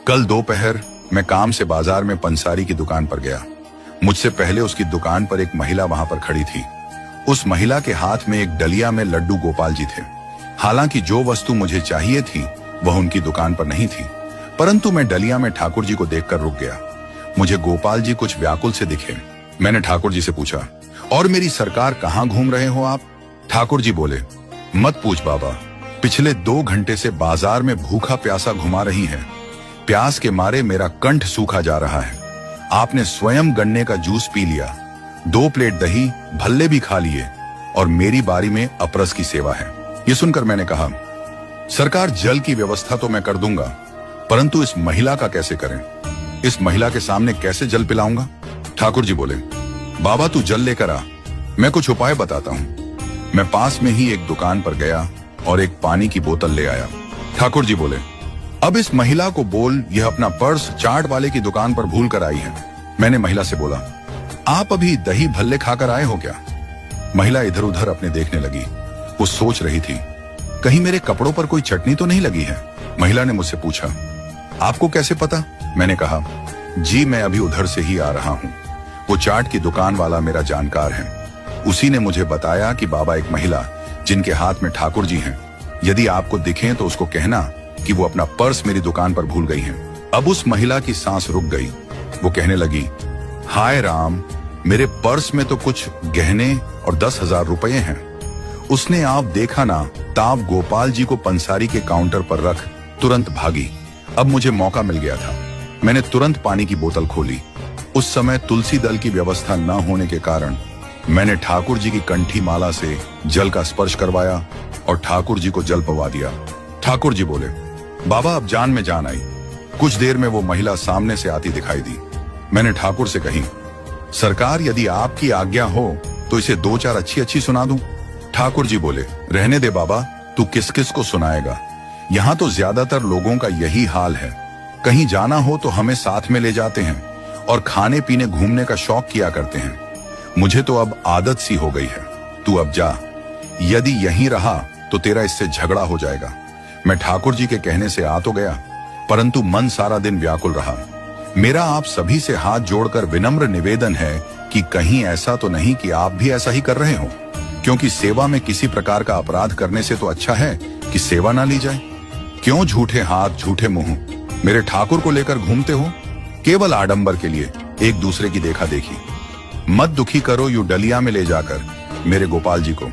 कल दोपहर मैं काम से बाजार में पंसारी की दुकान पर गया। मुझसे पहले उसकी दुकान पर एक महिला वहां पर खड़ी थी। उस महिला के हाथ में एक डलिया में लड्डू गोपाल जी थे। हालांकि जो वस्तु मुझे चाहिए थी वह उनकी दुकान पर नहीं थी, परंतु मैं डलिया में ठाकुर जी को देखकर रुक गया। मुझे गोपाल जी कुछ व्याकुल से दिखे। मैंने ठाकुर जी से पूछा, और मेरी सरकार कहाँ घूम रहे हो आप? ठाकुर जी बोले, मत पूछ बाबा, पिछले 2 घंटे से बाजार में भूखा प्यासा घुमा रही है। प्यास के मारे मेरा कंठ सूखा जा रहा है। आपने स्वयं गन्ने का जूस पी लिया, 2 प्लेट दही भल्ले भी खा लिए, और मेरी बारी में अपरस की सेवा है। ये सुनकर मैंने कहा, सरकार जल की व्यवस्था तो मैं कर दूंगा, परंतु इस महिला का कैसे करें? इस महिला के सामने कैसे जल पिलाऊंगा? ठाकुर जी बोले, बाबा तू जल लेकर आ, मैं कुछ उपाय बताता हूं। मैं पास में ही एक दुकान पर गया और एक पानी की बोतल ले आया। ठाकुर जी बोले, अब इस महिला को बोल यह अपना पर्स चाट वाले की दुकान पर भूल कर आई है। मैंने महिला से बोला, आप अभी दही भल्ले खाकर आए हो क्या? महिला इधर उधर अपने देखने लगी। वो सोच रही थी, कहीं मेरे कपड़ों पर कोई चटनी तो नहीं लगी है। महिला ने मुझसे पूछा, आपको कैसे पता? मैंने कहा, जी मैं अभी उधर से ही आ रहा हूँ। वो चाट की दुकान वाला मेरा जानकार है। उसी ने मुझे बताया कि बाबा एक महिला जिनके हाथ में ठाकुर जी हैं, यदि आपको दिखें तो उसको कहना कि वो अपना पर्स मेरी दुकान पर भूल गई हैं। अब उस महिला की सांस रुक गई। वो कहने लगी, हाय राम, मेरे पर्स में तो कुछ गहने और 10,000 रुपए हैं। उसने आप देखा ना ताप गोपाल जी को पंसारी के काउंटर पर रख तुरंत भागी। अब मुझे मौका मिल गया था। मैंने तुरंत पानी की बोतल खोली। उस समय तुलसी दल की व्यवस्था न होने के कारण मैंने ठाकुर जी की कंठी माला से जल का स्पर्श करवाया और ठाकुर जी को जल पवा दिया। ठाकुर जी बोले, बाबा अब जान में जान आई। कुछ देर में वो महिला सामने से आती दिखाई दी। मैंने ठाकुर से कही, सरकार यदि आपकी आज्ञा हो तो इसे 2-4 अच्छी सुना दूं। ठाकुर जी बोले, रहने दे बाबा, तू किस किस को सुनाएगा? यहाँ तो ज्यादातर लोगों का यही हाल है। कहीं जाना हो तो हमें साथ में ले जाते हैं और खाने पीने घूमने का शौक किया करते हैं। मुझे तो अब आदत सी हो गई है। तू अब जा, यदि यहीं रहा तो तेरा इससे झगड़ा हो जाएगा। मैं ठाकुर जी के कहने से आ तो गया, परंतु मन सारा दिन व्याकुल रहा। मेरा आप सभी से हाथ जोड़कर विनम्र निवेदन है कि कहीं ऐसा तो नहीं कि आप भी ऐसा ही कर रहे हो, क्योंकि सेवा में किसी प्रकार का अपराध करने से तो अच्छा है कि सेवा ना ली जाए। क्यों झूठे हाथ झूठे मुंह मेरे ठाकुर को लेकर घूमते हो, केवल आडंबर के लिए, एक दूसरे की देखा देखी। मत दुखी करो यूं डलिया में ले जाकर मेरे गोपाल जी को।